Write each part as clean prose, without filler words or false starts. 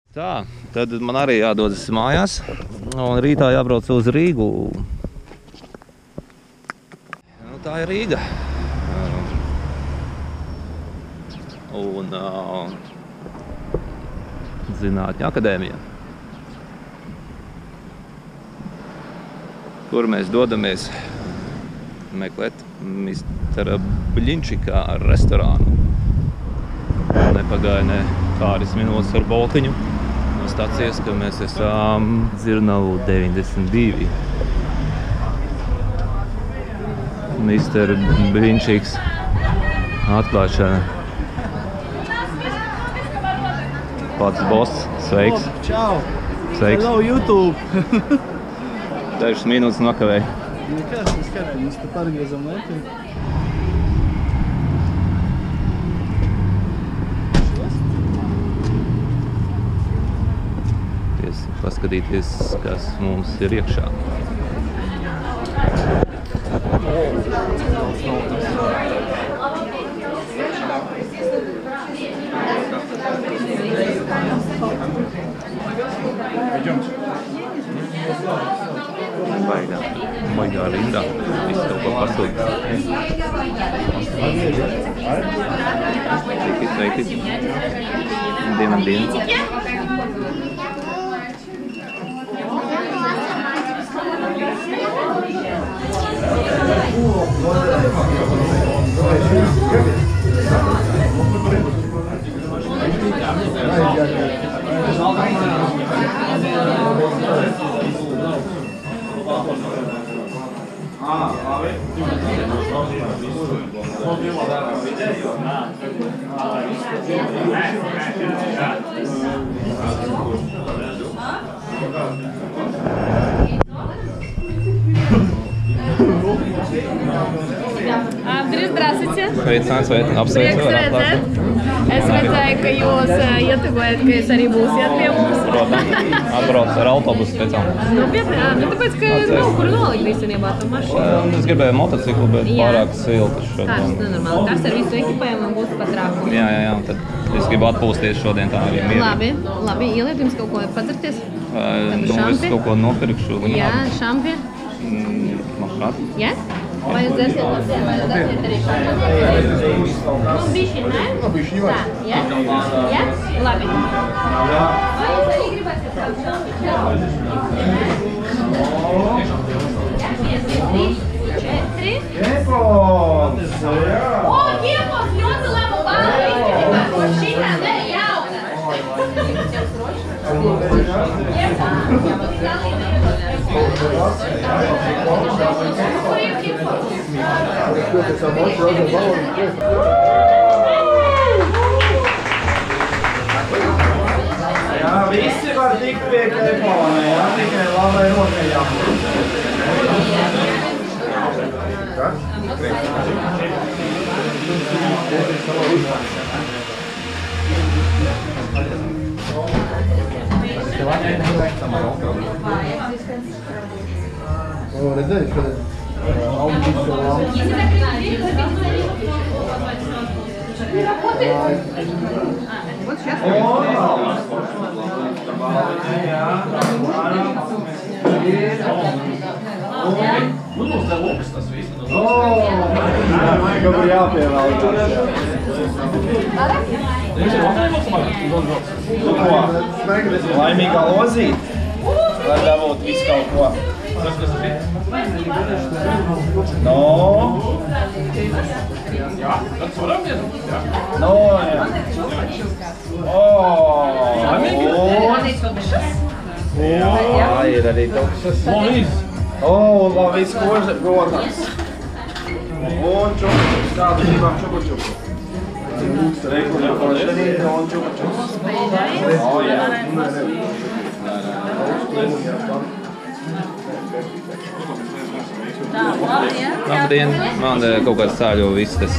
Tā, tad man arī jādodas mājās, un rītā jābrauc uz Rīgu. Nu, tā ir Rīga. Un Zinātņu akadēmija, kur mēs dodamies meklēt mistera Bļinčika restorānu. Nepagāja ne pāris minūtes ar boltiņu no stacijas, ka mēs esam Dzirnavu 92. Mister Bļinčiks atklāšana. Pats boss, sveiks. Čau! Sveiks. Hello, YouTube! Dažas minūtes nakavēja. Nekas, mēs skatām, mēs te pārgriezam lēti. Paskatīties, kas mums ir iekšā. Baigā rindā. Viss kaut ko pasūta. Sveiki. Dien. Andris, здравствуйте. Sveicināts, apsveicu ar atklāšanu. Es redzēju, ka jūs ietekojat, ka jūs arī būsiet pie mums. Protams, atbrauc ar autobusu pēc tam. Tāpēc, ka nav kur nolikt īstenībā to mašīnu. Es gribēju motociklu, bet pārāk silti šodien. Tas nenormāli. Tas ar visu ekipējumu būs pat rākums. Jā, tad es gribu atpūsties šodien tā arī mierīgi. Labi. Ieliet jums kaut ko padzerties? Es kaut ko nopirkšu. Jā, šampi. Mašāt. Jā? Vai jūs dzersiet arī šampi? Bišķi, ne? Bišķi var. Jā? Jā? Labi. Vai jūs arī gribat kādu šampi? Jā? 1, 2, 3, 4. O, kiepos, ļoti laba balva īstenībā. Ko šitā, ne, jauka. Jā, visi var tikt pie telefona, jā, tikai labai rokai jābūt. O, redzēju, šodien audiso Laimīgā lozīt, lai dabūt visu kaut ko. No. Jā, tas varam iet? No, jā. Jā, ir arī tukšas. Un viss koža godams. Un čupučuks, kādu gribam čupučuku? Regulē kožanīt un čupučuks. Labdien, man kaut kāds sāļo vistas.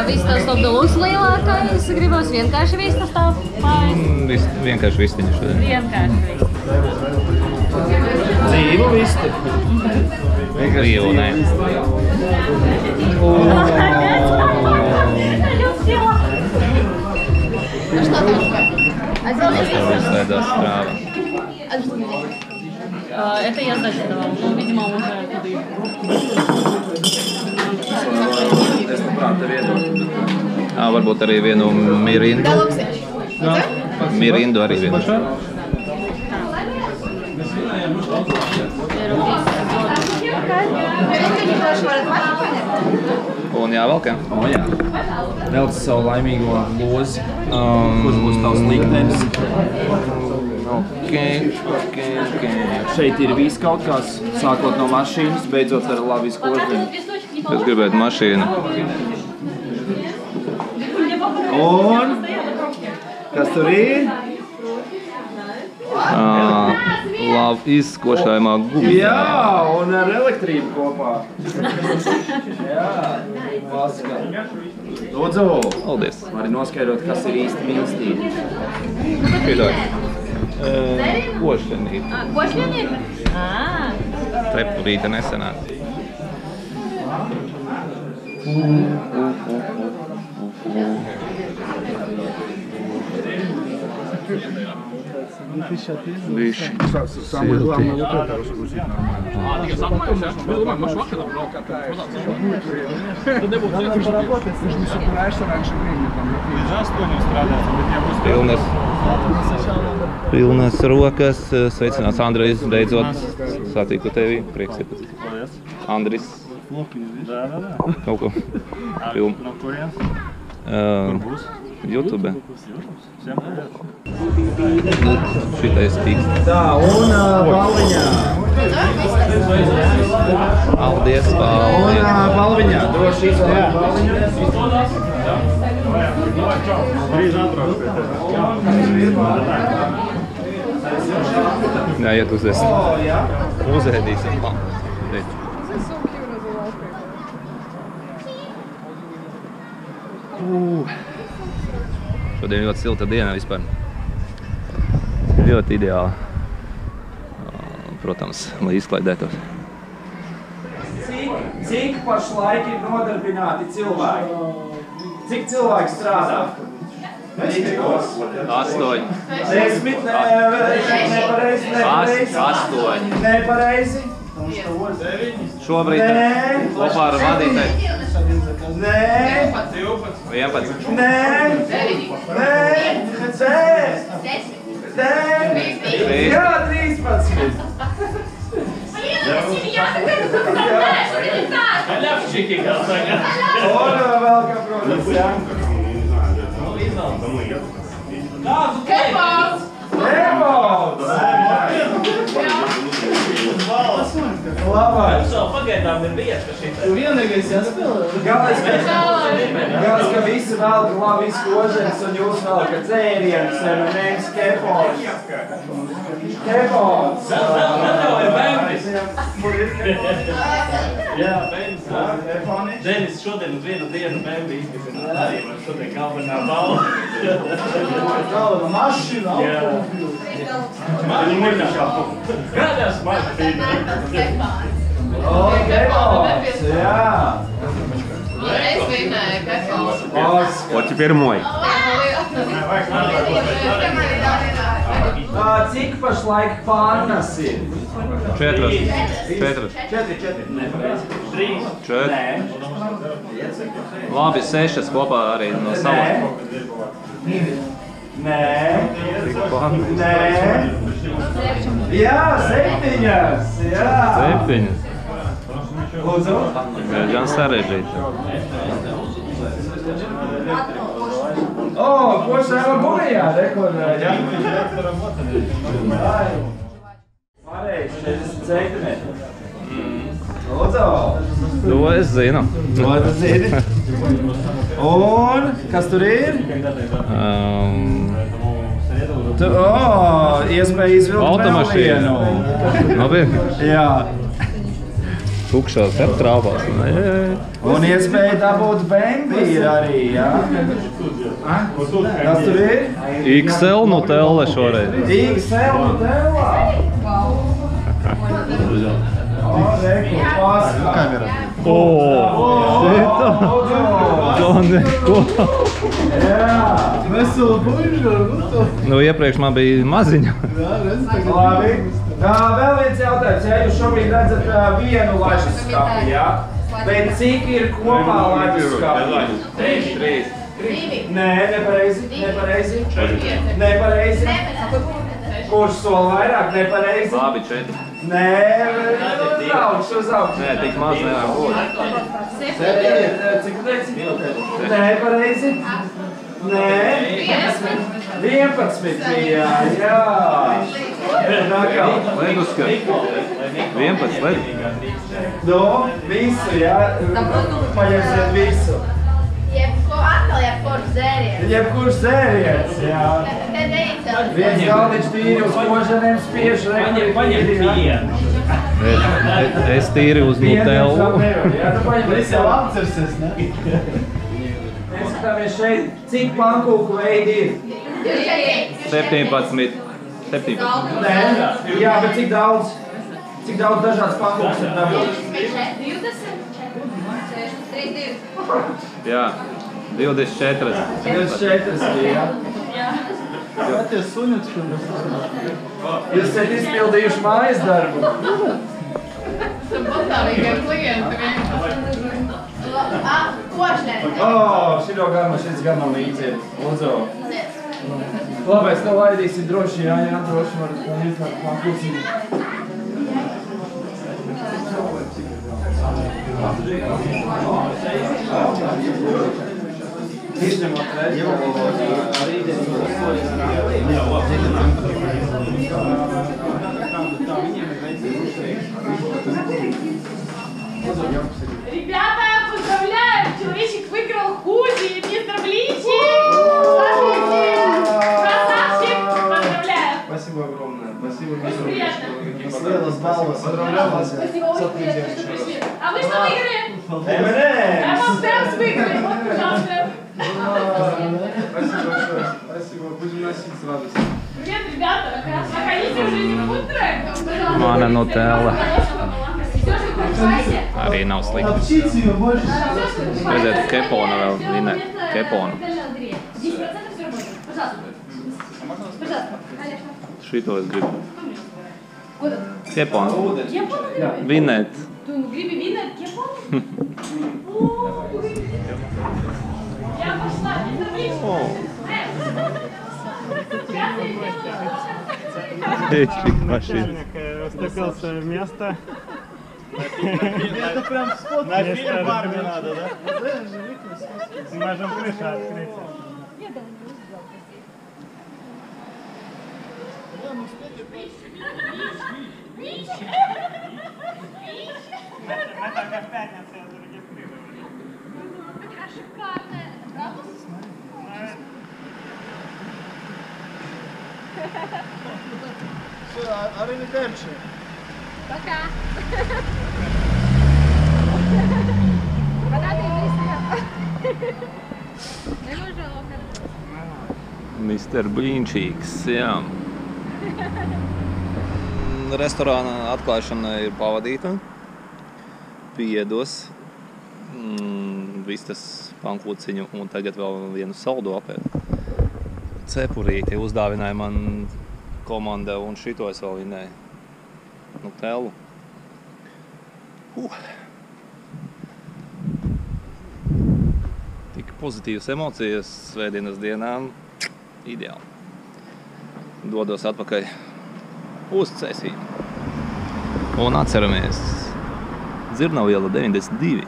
Vistas top deluxe lielākais, gribos vienkārši vistas tā pāris. Vienkārši vistiņu šodien. Vienkārši vistas. Dzīvu visti. Dzīvu, nē. Ну что там? Нас tev izslēdzās strāva. Это я зачитывала, но, видимо, уже туда. Varbūt arī vienu mirindu. Mirindu arī vienu. Un jāvelk, jā? Jā. Velc savu laimīgo lozi. Kurš būs tavs liktenis? Ok. Šeit ir viss kaut kas, sākot no mašīnas, beidzot ar labi izkožiem. Es gribētu mašīnu. Un? Kas tur ir? Labi izkošājumā gumijā. Jā, un ar elektrību kopā. Jā, vaska. Lūdzu. Paldies. Vari noskaidrot, kas ir īsti mīlestība. Piedod. Košļanība. Košļanība? Trepurīte nesenāk. Bišķi. Самое главное вот это раскрутить нормально. Ты же не собираешься раньше времени там. Pilnas rokas. Sveicināts, Andrejs. Beidzot satiku tevi. Prieks iepazīt. Andris. Kaut ko. Pilnu. YouTube. Šitais tiks. Tā, un balviņā. Paldies, Un paldies. balviņā. Droši izvēlēt balviņā. Jā, iet uz es. Jā. Uzēdīsim. Šodien ļoti silta diena vispār. Ļoti ideāli. Protams, lai izklaidētos. Cik pašlaik ir nodarbināti cilvēki? Cik cilvēki strādā? 8. 10, nepareizi. 8. Nepareizi. Šobrīd kopā ar vadītāju. Nē. 11. Nē. Jā, 13. Un vēl kā, protams, jā. Kebabs! Labāk! Pagaidām ir vieta šitā. Vienīgais jāspēlē. Galvenais, ka visi velk labi izkoženas un jūs velkat dzērienus, M&M's, kepons. Kepons! Vēl ir bēmbis. Jā, bēmbis. Denis šodien uz vienu dienu bēmbi izgasina. Arī man šodien galvenā balva. Galvenā mašina. Jā. Kādās mašīnā? O, kepons! Jā! Es vinēju kepons. Вот теперь мой. Cik pašlaik pannas ir? 4. 4. 4. Labi, 6 kopā arī no savas. Nē. Cik pannas? Nē. Jā, 7. Jā. 7. Lūdzu. Gan sarežģīti. O, ko šajā gumijā dekorēja? Pareizi, 40 centimetri. Lūdzu. To es zinu. To tu zini. Un, kas tur ir? Iespēja izvilkt vēl Automašīna. vienu. Nopietni. Jā. Tukšās trāpās. Un iespēja dabūt bēmbīru arī, jā. Kas tur ir? XL Nutella šoreiz. XL Nutella. Kamera. Šito! To neko. Veselu puižu, Nu, iepriekš man bija maziņa. Labi. Vēl viens jautājums. Ja jūs šobrīd redzat vienu lažas skapi, jā? Bet cik ir kopā lažas skapi? 3. Nē, nepareizi. Nepareizi. Kurš soli vairāk? Nepareizi. Labi, 4. Nē, uzaugs. Nē, tik maz nevar būt. Cik teici? Nepareizi. Nē. 11 bija, jā. Leduska. 11 ledu. Nu, visu, jā. Paņemsiet visu. Jebkurš dzēriens, jā. Viens galdiņš tīri uz koženiem spiež. Paņem vienu. Es tīri uz Nutellu. Jā, tu paņem Es jau apcersies, ne? Mēs skatāmies šeit, cik pankūku veidi ir. 17. Nē, jā, bet cik daudz dažādas pankūkas ir dabūt? 20. Jā, 24. 24, jā. Tie suņuts, kuras. Jūs esat izpildījuši mājas darbu. Šito garma, šis garma līdzi ir. Lūdzu. Labi, es tev laidīsi droši, jā, droši var izvērt pankūciņu. Izņemot Ребята, поздравляю! Человечек выиграл худи, мистер Блинчик! Красавчик! Поздравляю! Спасибо огромное. Спасибо, Очень приятно. Слēlas balvas. Поздравляю вас. Спасибо, очень приятно, что пришли. А вы что выиграли? M&M's. M&M's выиграли. Вот, пожалуйста. Спасибо большое. Спасибо. Будем носить с радостью. Привет, ребята! Заходите уже не фудтреком. Пожалуйста. Mana Nutella. Сережа, покупайте. Arī nav slikti. Apšīci jau больше. Redzēt, kepona vēl vinē. Kepona. 10% все работает. Пожалуйста. Пожалуйста. Конечно. Šito es gribu. Куда? Kepona. Кепон? Vinēt. Tu gribi vinēt keponu? Я пошла, это близко. Tečik mašīna. Уступил свое место. Это прям спот. На фильм в армии надо, да? Можем крышу открыть. Мы только в пятницу я зарегистрировали. Такая шикарная. Правда? Все, arrivederci. Пока. Пока ты быстро. Не можу Mr. Blīnčīks, jā. Restorāna atklāšana ir pavadīta. Piedos. Vistas pankūciņu un tagad vēl vienu saldu apēd. Cepurīti uzdāvināja man komanda un šito es vēl vinēju. Nutellu. Tik pozitīvas emocijas svētdienas dienām. Ideāli. Dodos atpakaļ uz Cēsīm. Un atceramies Dzirnavliela 92.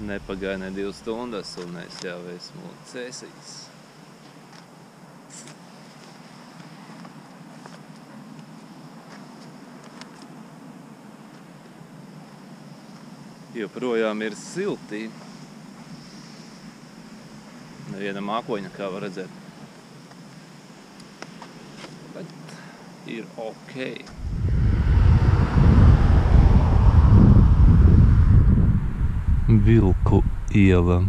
Nepagāja ne 2 stundas, un es jau esmu Cēsīs. Joprojām ir silti. Neviena mākoņa, kā var redzēt. Bet ir ok. Vilku iela.